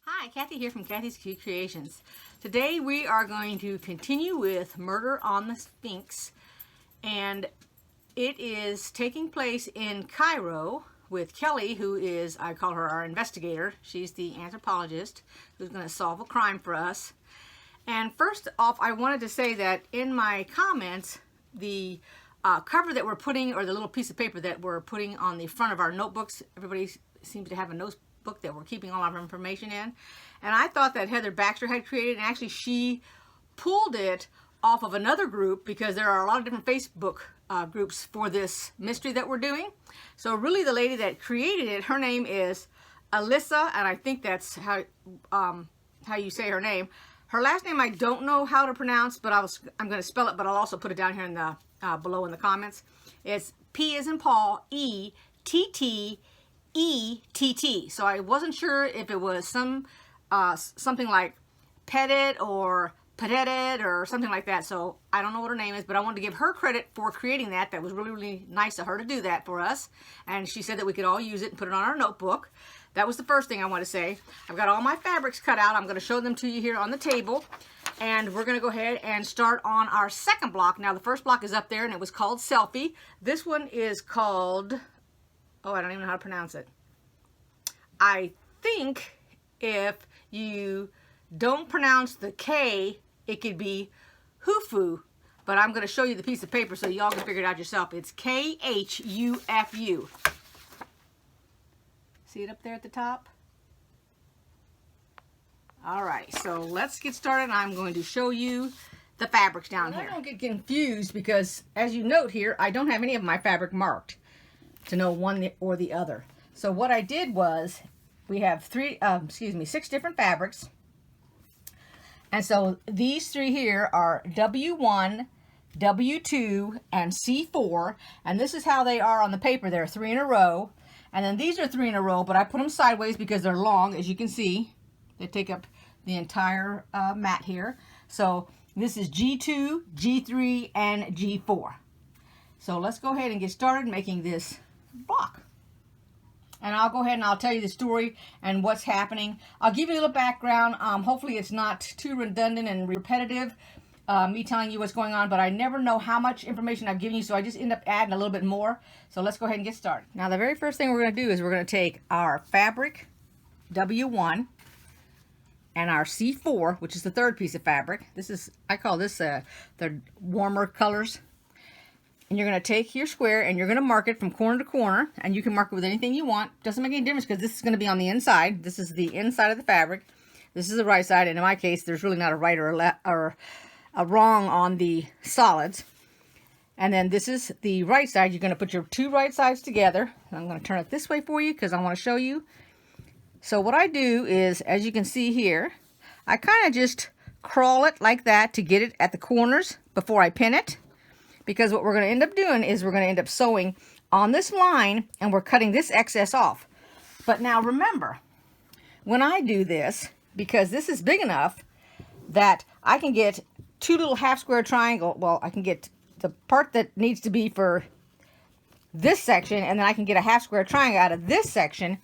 Hi, Kathy here from kathyskutekreations. Today we are going to continue with Murder on the Sphinx, and it is taking place in Cairo with Kelly, who is, I call her our investigator. She's the anthropologist who's going to solve a crime for us. And first off, I wanted to say that in my comments, the cover that we're putting, or the little piece of paper that we're putting on the front of our notebooks, everybody seems to have a notebook that we're keeping all our information in, and I thought that Heather Baxter had created, and actually she pulled it off of another group because there are a lot of different Facebook groups for this mystery that we're doing. So really the lady that created it, her name is Alicia, and I think that's how you say her name. Her last name I don't know how to pronounce, but I'm going to spell it, but I'll also put it down here in the below in the comments. It's P as in Paul, E-T-T E-T-T. So I wasn't sure if it was something like Pettett or Pettett or something like that. So I don't know what her name is, but I wanted to give her credit for creating that. That was really, really nice of her to do that for us. And she said that we could all use it and put it on our notebook. That was the first thing I want to say. I've got all my fabrics cut out. I'm going to show them to you here on the table. And we're going to go ahead and start on our second block. Now the first block is up there and it was called Selfie. This one is called... oh, I don't even know how to pronounce it. I think if you don't pronounce the K, it could be Khufu. But I'm going to show you the piece of paper so y'all can figure it out yourself. It's K-H-U-F-U. See it up there at the top? Alright, so let's get started. I'm going to show you the fabrics down here. I don't get confused because, as you note here, I don't have any of my fabric marked to know one or the other. So what I did was, we have 6 different fabrics. And so these three here are W1, W2, and C4. And this is how they are on the paper. They're 3 in a row. And then these are 3 in a row, but I put them sideways because they're long, as you can see. They take up the entire mat here. So this is G2, G3, and G4. So let's go ahead and get started making this block. And I'll go ahead and I'll tell you the story and what's happening. I'll give you a little background. Hopefully it's not too redundant and repetitive, me telling you what's going on, but I never know how much information I've given you, so I just end up adding a little bit more. So let's go ahead and get started. Now the very first thing we're going to do is we're going to take our fabric W1 and our C4, which is the third piece of fabric. This is, I call this the warmer colors. And you're going to take your square and you're going to mark it from corner to corner, and you can mark it with anything you want. Doesn't make any difference because this is going to be on the inside. This is the inside of the fabric. This is the right side, and in my case there's really not a right or a left or a wrong on the solids. And then this is the right side. You're going to put your two right sides together. I'm going to turn it this way for you because I want to show you. So what I do is, as you can see here, I kind of just crawl it like that to get it at the corners before I pin it. Because what we're going to end up doing is we're going to end up sewing on this line, and we're cutting this excess off. But now remember, when I do this, because this is big enough that I can get 2 little half square triangle, well, I can get the part that needs to be for this section, and then I can get a half square triangle out of this section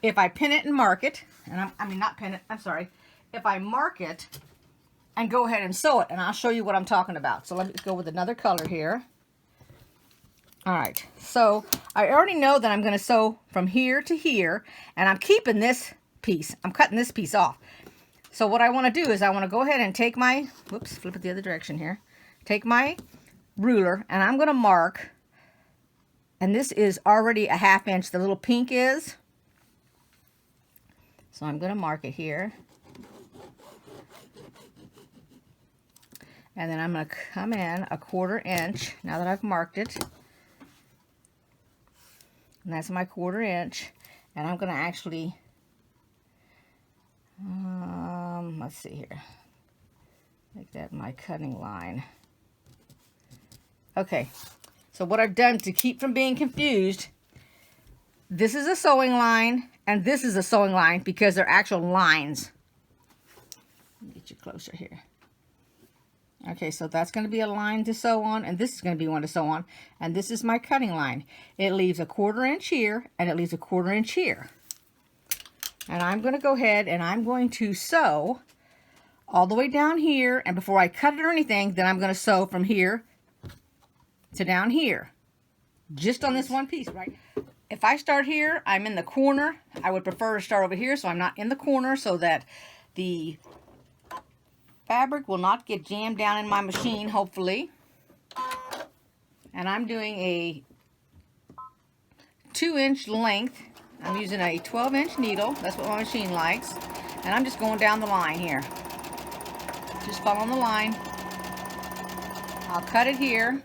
if I pin it and mark it. And I mean not pin it, I'm sorry. If I mark it and go ahead and sew it, and I'll show you what I'm talking about. So let me go with another color here. All right, so I already know that I'm going to sew from here to here, and I'm keeping this piece. I'm cutting this piece off. So what I want to do is I want to go ahead and take my, whoops, flip it the other direction here. Take my ruler, and I'm going to mark, and this is already a 1/2 inch, the little pink is. So I'm going to mark it here. And then I'm going to come in a 1/4 inch now that I've marked it. And that's my 1/4 inch. And I'm going to actually, let's see here. Make that my cutting line. Okay. So what I've done to keep from being confused, this is a sewing line and this is a sewing line because they're actual lines. Let me get you closer here. Okay, so that's going to be a line to sew on, and this is going to be one to sew on, and this is my cutting line. It leaves a 1/4 inch here, and it leaves a 1/4 inch here. And I'm going to go ahead and I'm going to sew all the way down here. And before I cut it or anything, then I'm going to sew from here to down here. Just on this one piece, right? If I start here, I'm in the corner. I would prefer to start over here so I'm not in the corner, so that the fabric will not get jammed down in my machine, hopefully. And I'm doing a 2-inch length. I'm using a 12-inch needle. That's what my machine likes. And I'm just going down the line here. Just following the line. I'll cut it here.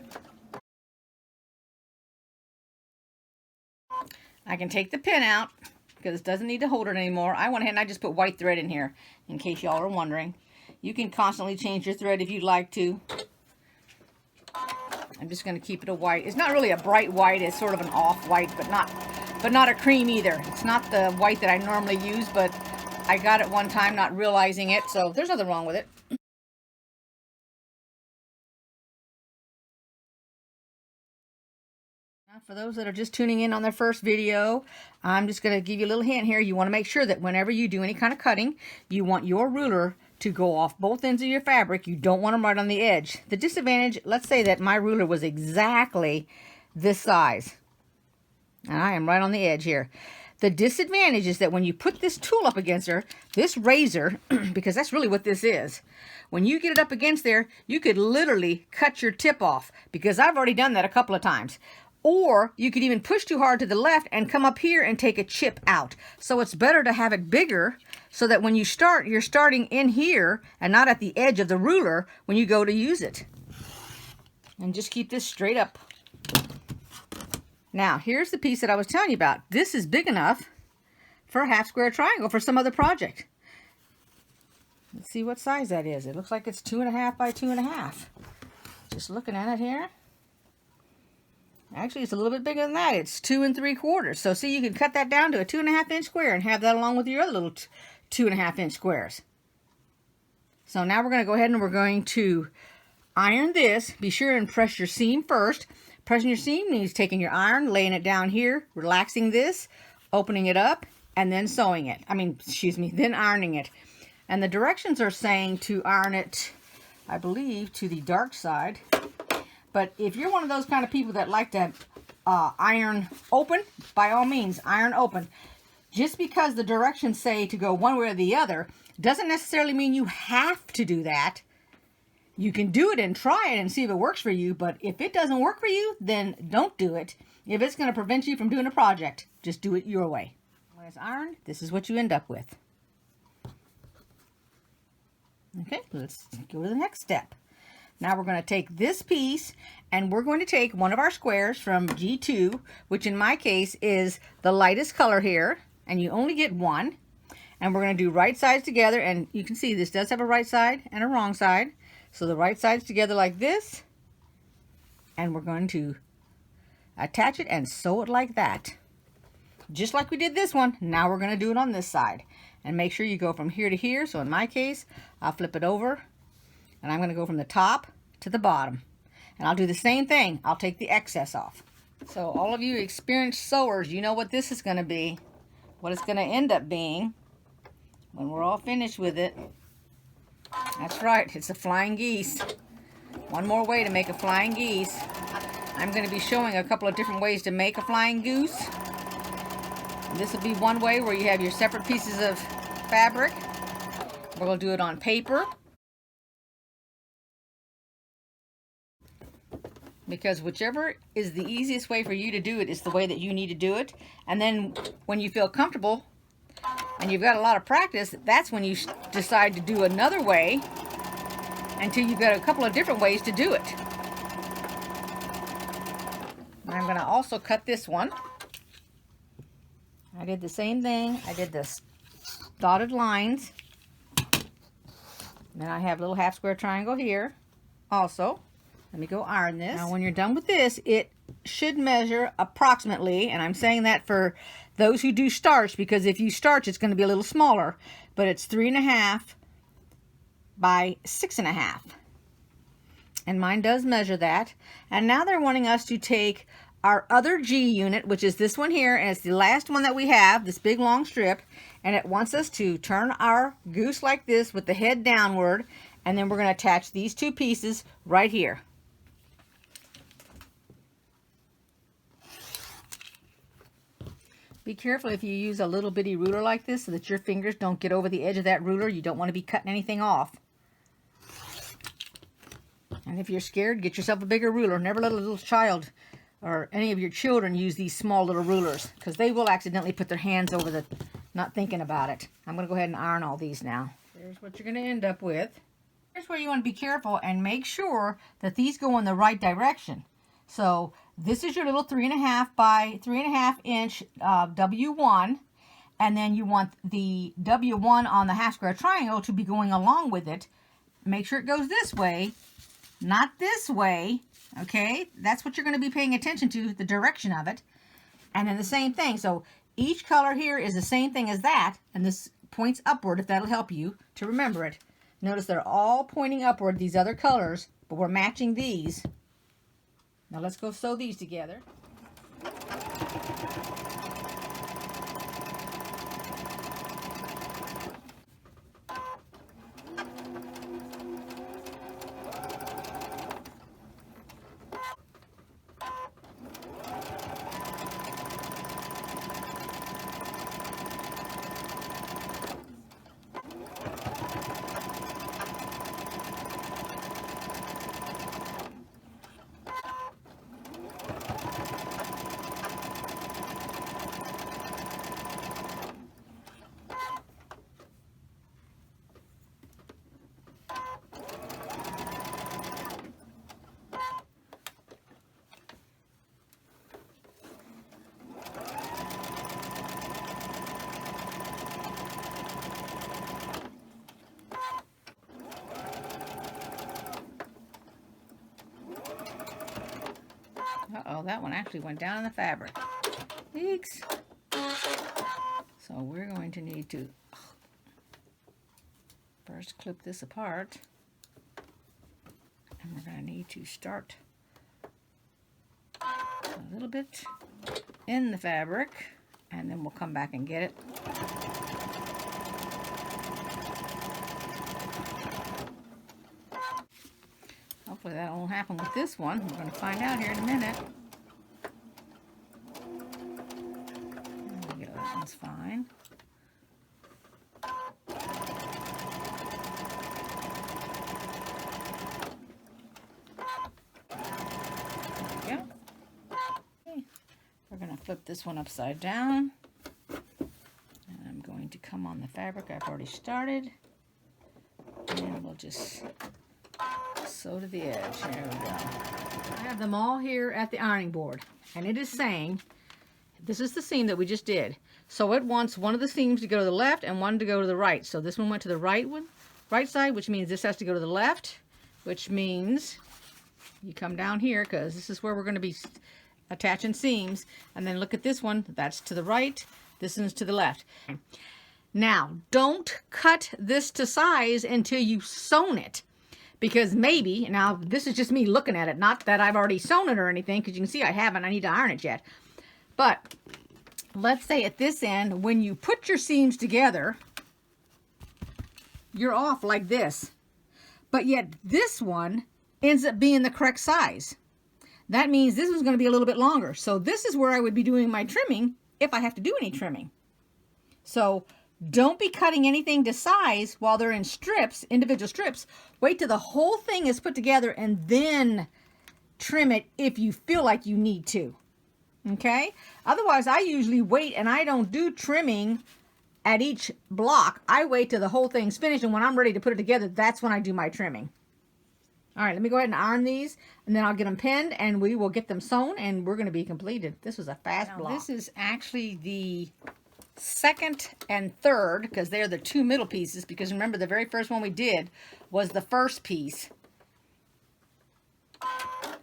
I can take the pin out because it doesn't need to hold it anymore. I went ahead and I just put white thread in here in case y'all are wondering. You can constantly change your thread if you'd like to. I'm just going to keep it a white. It's not really a bright white. It's sort of an off white, but not a cream either. It's not the white that I normally use, but I got it one time not realizing it, so there's nothing wrong with it. For those that are just tuning in on their first video, I'm just going to give you a little hint here. You want to make sure that whenever you do any kind of cutting, you want your ruler to go off both ends of your fabric. You don't want them right on the edge. The disadvantage, let's say that my ruler was exactly this size. And I am right on the edge here. The disadvantage is that when you put this tool up against her, this razor, because that's really what this is, when you get it up against there, you could literally cut your tip off, because I've already done that a couple of times. Or you could even push too hard to the left and come up here and take a chip out. So it's better to have it bigger so that when you start, you're starting in here and not at the edge of the ruler when you go to use it. And just keep this straight up. Now, here's the piece that I was telling you about. This is big enough for a half square triangle for some other project. Let's see what size that is. It looks like it's 2.5 by 2.5. Just looking at it here. Actually, it's a little bit bigger than that. It's 2 3/4. So see, you can cut that down to a 2.5-inch square and have that along with your other little 2.5-inch squares. So now we're going to go ahead and we're going to iron this. Be sure and press your seam first. Pressing your seam means taking your iron, laying it down here, relaxing this, opening it up, and then sewing it. Then ironing it. And the directions are saying to iron it, I believe, to the dark side. But if you're one of those kind of people that like to iron open, by all means, iron open. Just because the directions say to go one way or the other doesn't necessarily mean you have to do that. You can do it and try it and see if it works for you, but if it doesn't work for you, then don't do it. If it's going to prevent you from doing a project, just do it your way. When it's ironed, this is what you end up with. Okay, let's go to the next step. Now we're going to take this piece and we're going to take one of our squares from G2, which in my case is the lightest color here, and you only get one. And we're going to do right sides together, and you can see this does have a right side and a wrong side. So the right sides together like this, and we're going to attach it and sew it like that. Just like we did this one, now we're going to do it on this side. And make sure you go from here to here. So in my case, I'll flip it over. And I'm going to go from the top to the bottom. And I'll do the same thing. I'll take the excess off. So all of you experienced sewers, you know what this is going to be. What it's going to end up being when we're all finished with it. That's right. It's a flying geese. One more way to make a flying geese. I'm going to be showing a couple of different ways to make a flying goose. This will be one way where you have your separate pieces of fabric. We're going to do it on paper. Because whichever is the easiest way for you to do it is the way that you need to do it. And then when you feel comfortable and you've got a lot of practice, that's when you decide to do another way until you've got a couple of different ways to do it. And I'm going to also cut this one. I did the same thing. I did the dotted lines. Then I have a little half square triangle here also. Let me go iron this. Now when you're done with this, it should measure approximately, and I'm saying that for those who do starch, because if you starch it's going to be a little smaller, but it's 3.5 by 6.5. And mine does measure that. And now they're wanting us to take our other G unit, which is this one here, and it's the last one that we have, this big long strip, and it wants us to turn our goose like this with the head downward, and then we're going to attach these two pieces right here. Be careful if you use a little bitty ruler like this so that your fingers don't get over the edge of that ruler. You don't want to be cutting anything off. And if you're scared, get yourself a bigger ruler. Never let a little child or any of your children use these small little rulers, because they will accidentally put their hands over the, not thinking about it. I'm going to go ahead and iron all these now. Here's what you're going to end up with. Here's where you want to be careful and make sure that these go in the right direction. So this is your little 3.5 by 3.5 inch W1, and then you want the W1 on the half square triangle to be going along with it. Make sure it goes this way, not this way, okay? That's what you're going to be paying attention to, the direction of it. And then the same thing. So each color here is the same thing as that, and this points upward, if that'll help you to remember it. Notice they're all pointing upward, these other colors, but we're matching these. Now let's go sew these together. Uh-oh, that one actually went down in the fabric. Eeks. So we're going to need to first clip this apart. And we're going to need to start a little bit in the fabric, and then we'll come back and get it. Hopefully that won't happen with this one. We're going to find out here in a minute. There we go, that one's fine. There we go. Okay. We're going to flip this one upside down. And I'm going to come on the fabric I've already started. And we'll just sew to the edge. There we go. I have them all here at the ironing board, and it is saying, this is the seam that we just did. So it wants one of the seams to go to the left and one to go to the right. So this one went to the right side, which means this has to go to the left, which means you come down here, because this is where we're going to be attaching seams. And then look at this one, that's to the right, this one's to the left. Now, don't cut this to size until you've sewn it. Because maybe, now this is just me looking at it, not that I've already sewn it or anything, because you can see I haven't, I need to iron it yet. But let's say at this end, when you put your seams together, you're off like this. But yet this one ends up being the correct size. That means this one's going to be a little bit longer. So this is where I would be doing my trimming if I have to do any trimming. So don't be cutting anything to size while they're in strips, individual strips. Wait till the whole thing is put together and then trim it if you feel like you need to. Okay? Otherwise, I usually wait and I don't do trimming at each block. I wait till the whole thing's finished, and when I'm ready to put it together, that's when I do my trimming. All right, let me go ahead and iron these, and then I'll get them pinned, and we will get them sewn, and we're going to be completed. This was a fast block. This is actually the second and third, because they're the two middle pieces, because remember the very first one we did was the first piece.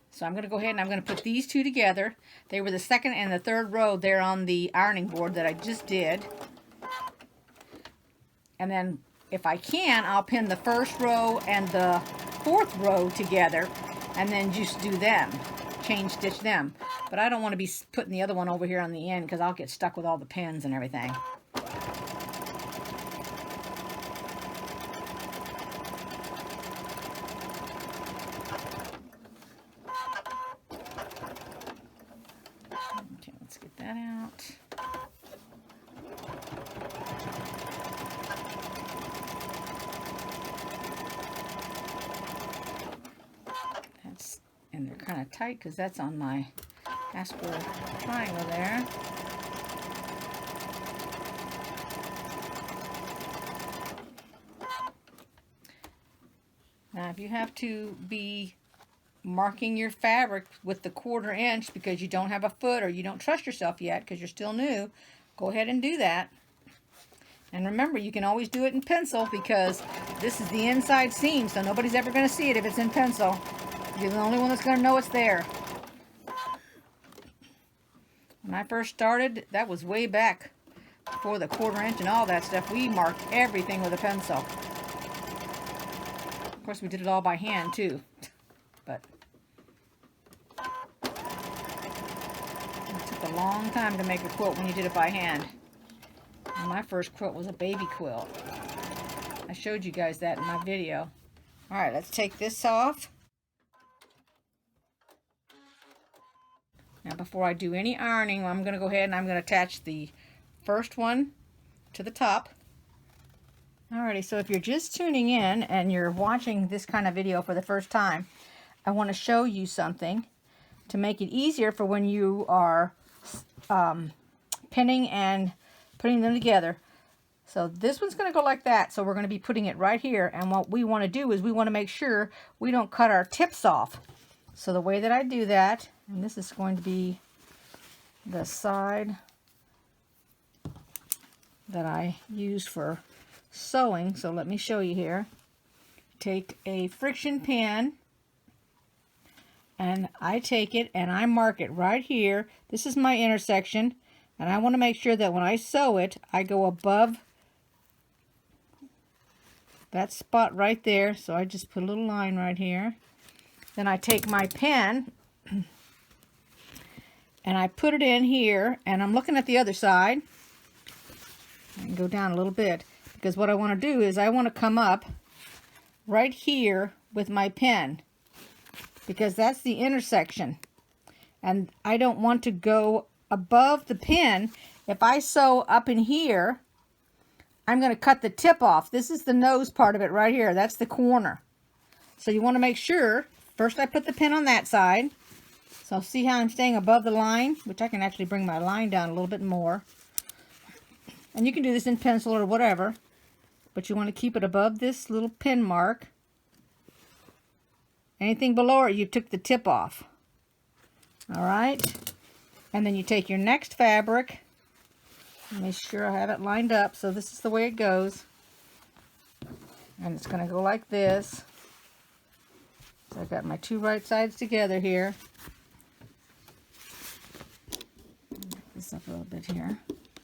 So I'm going to go ahead and I'm going to put these two together. They were the second and the third row there on the ironing board that I just did. And then if I can, I'll pin the first row and the fourth row together and then just do them, chain stitch them. But I don't want to be putting the other one over here on the end because I'll get stuck with all the pins and everything. Okay, let's get that out. And they're kind of tight because that's on my Asper triangle there. Now, if you have to be marking your fabric with the 1/4 inch because you don't have a foot or you don't trust yourself yet because you're still new, go ahead and do that. And remember, you can always do it in pencil because this is the inside seam, so nobody's ever going to see it if it's in pencil. You're the only one that's going to know it's there. When I first started, that was way back before the 1/4 inch and all that stuff. We marked everything with a pencil. Of course, we did it all by hand too. But it took a long time to make a quilt when you did it by hand. And my first quilt was a baby quilt. I showed you guys that in my video. All right, let's take this off. Now, before I do any ironing, I'm going to go ahead and I'm going to attach the first one to the top. Alrighty, so if you're just tuning in and you're watching this kind of video for the first time, I want to show you something to make it easier for when you are pinning and putting them together. So this one's going to go like that, so we're going to be putting it right here, and what we want to do is we want to make sure we don't cut our tips off. So the way that I do that, and this is going to be the side that I use for sewing, so let me show you here. Take a friction pin, and I take it and I mark it right here. This is my intersection, and I want to make sure that when I sew it, I go above that spot right there. So I just put a little line right here. Then I take my pen and I put it in here, and I'm looking at the other side. I can go down a little bit because what I want to do is I want to come up right here with my pen because that's the intersection, and I don't want to go above the pin. If I sew up in here, I'm going to cut the tip off. This is the nose part of it right here. That's the corner. So you want to make sure, first I put the pin on that side. So see how I'm staying above the line, which I can actually bring my line down a little bit more. And you can do this in pencil or whatever, but you want to keep it above this little pin mark. Anything below it, you took the tip off. All right. And then you take your next fabric. Make sure I have it lined up. So this is the way it goes. And it's going to go like this. So I've got my two right sides together here. Back this up a little bit here.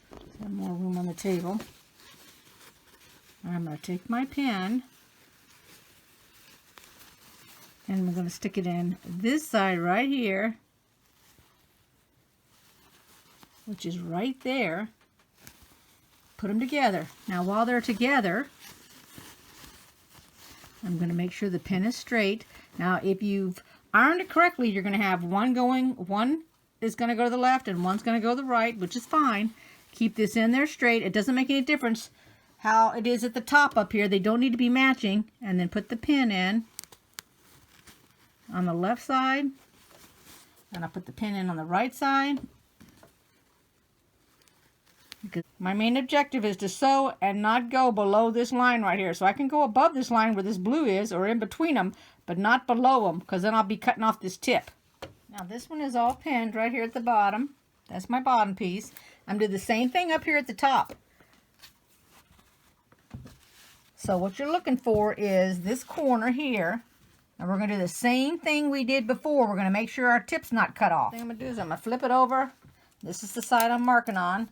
So I have more room on the table. I'm going to take my pen and we're going to stick it in this side right here, which is right there. Put them together. Now while they're together, I'm going to make sure the pin is straight. Now if you've ironed it correctly, you're going to have one is going to go to the left and one's going to go to the right, which is fine. Keep this in there straight. It doesn't make any difference how it is at the top up here. They don't need to be matching. And then put the pin in on the left side, and I'll put the pin in on the right side. Because my main objective is to sew and not go below this line right here. So I can go above this line where this blue is, or in between them, but not below them, because then I'll be cutting off this tip. Now this one is all pinned right here at the bottom. That's my bottom piece. I'm doing the same thing up here at the top. So what you're looking for is this corner here. And we're going to do the same thing we did before. We're going to make sure our tip's not cut off. The thing I'm going to do is I'm going to flip it over. This is the side I'm marking on.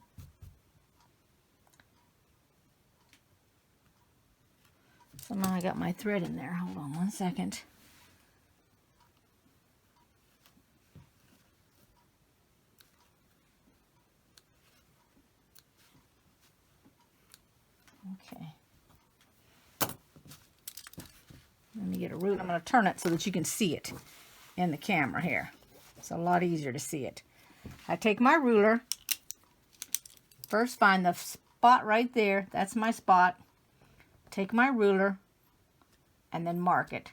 So now I got my thread in there. Hold on one second. Okay. Let me get a ruler. I'm going to turn it so that you can see it in the camera here. It's a lot easier to see it. I take my ruler. First find the spot right there. That's my spot. Take my ruler and then mark it.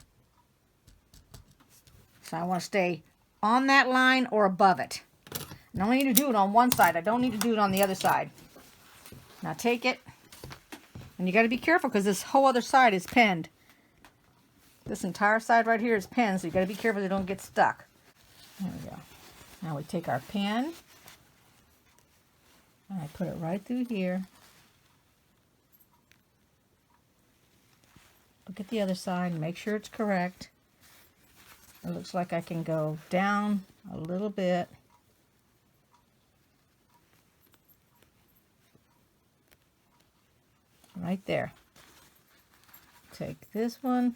So I want to stay on that line or above it. And I only need to do it on one side. I don't need to do it on the other side. Now take it. And you got to be careful because this whole other side is pinned. This entire side right here is pinned, so you got to be careful they don't get stuck. There we go. Now we take our pin, and I put it right through here. Look at the other side and make sure it's correct. It looks like I can go down a little bit. Right there. Take this one.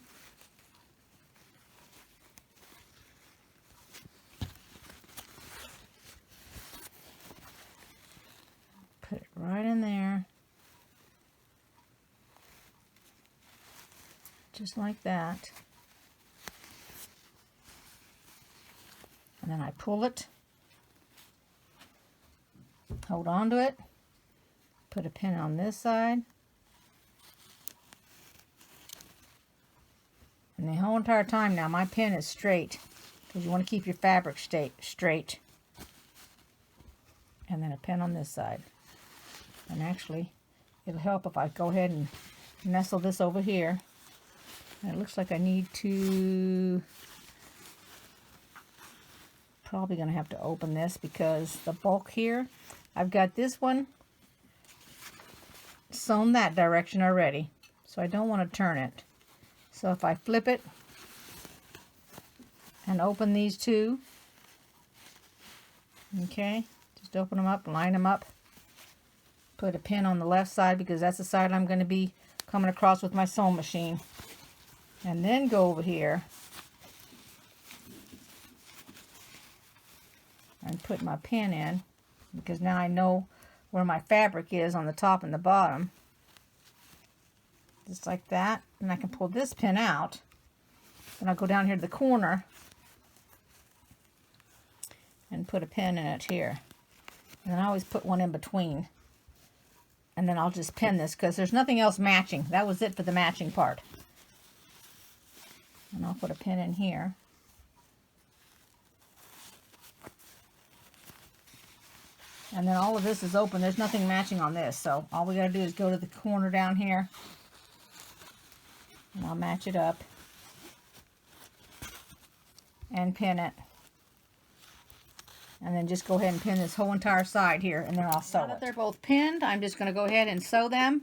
Put it right in there. Just like that. And then I pull it. Hold on to it. Put a pin on this side. And the whole entire time now my pin is straight. Because you want to keep your fabric straight. And then a pin on this side. And actually, it'll help if I go ahead and nestle this over here. And it looks like I need to... Probably going to have to open this because the bulk here, I've got this one sewn that direction already. So I don't want to turn it. So if I flip it and open these two, okay, just open them up, line them up. Put a pin on the left side because that's the side I'm going to be coming across with my sewing machine. And then go over here and put my pin in because now I know where my fabric is on the top and the bottom. Just like that. And I can pull this pin out. Then I'll go down here to the corner and put a pin in it here. And then I always put one in between. And then I'll just pin this because there's nothing else matching. That was it for the matching part. And I'll put a pin in here. And then all of this is open. There's nothing matching on this. So all we got to do is go to the corner down here. And I'll match it up. And pin it. And then just go ahead and pin this whole entire side here, and then I'll sew it. Now that they're both pinned, I'm just going to go ahead and sew them.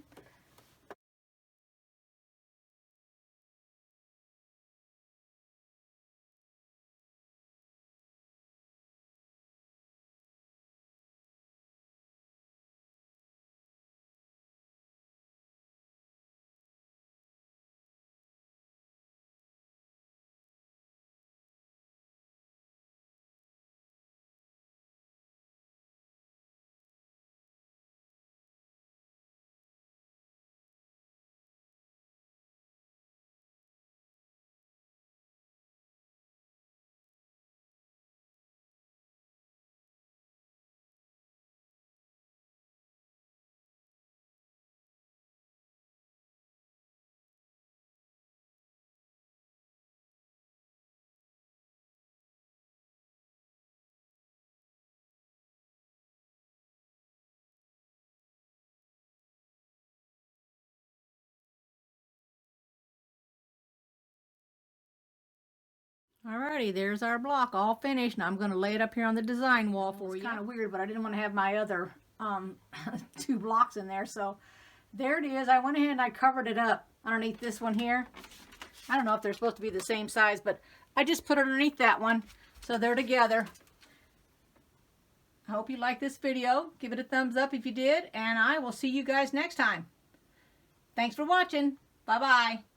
Alrighty, there's our block all finished. Now I'm going to lay it up here on the design wall for you. It's kind of weird, but I didn't want to have my other two blocks in there. So there it is. I went ahead and I covered it up underneath this one here. I don't know if they're supposed to be the same size, but I just put it underneath that one. So they're together. I hope you liked this video. Give it a thumbs up if you did, and I will see you guys next time. Thanks for watching. Bye-bye.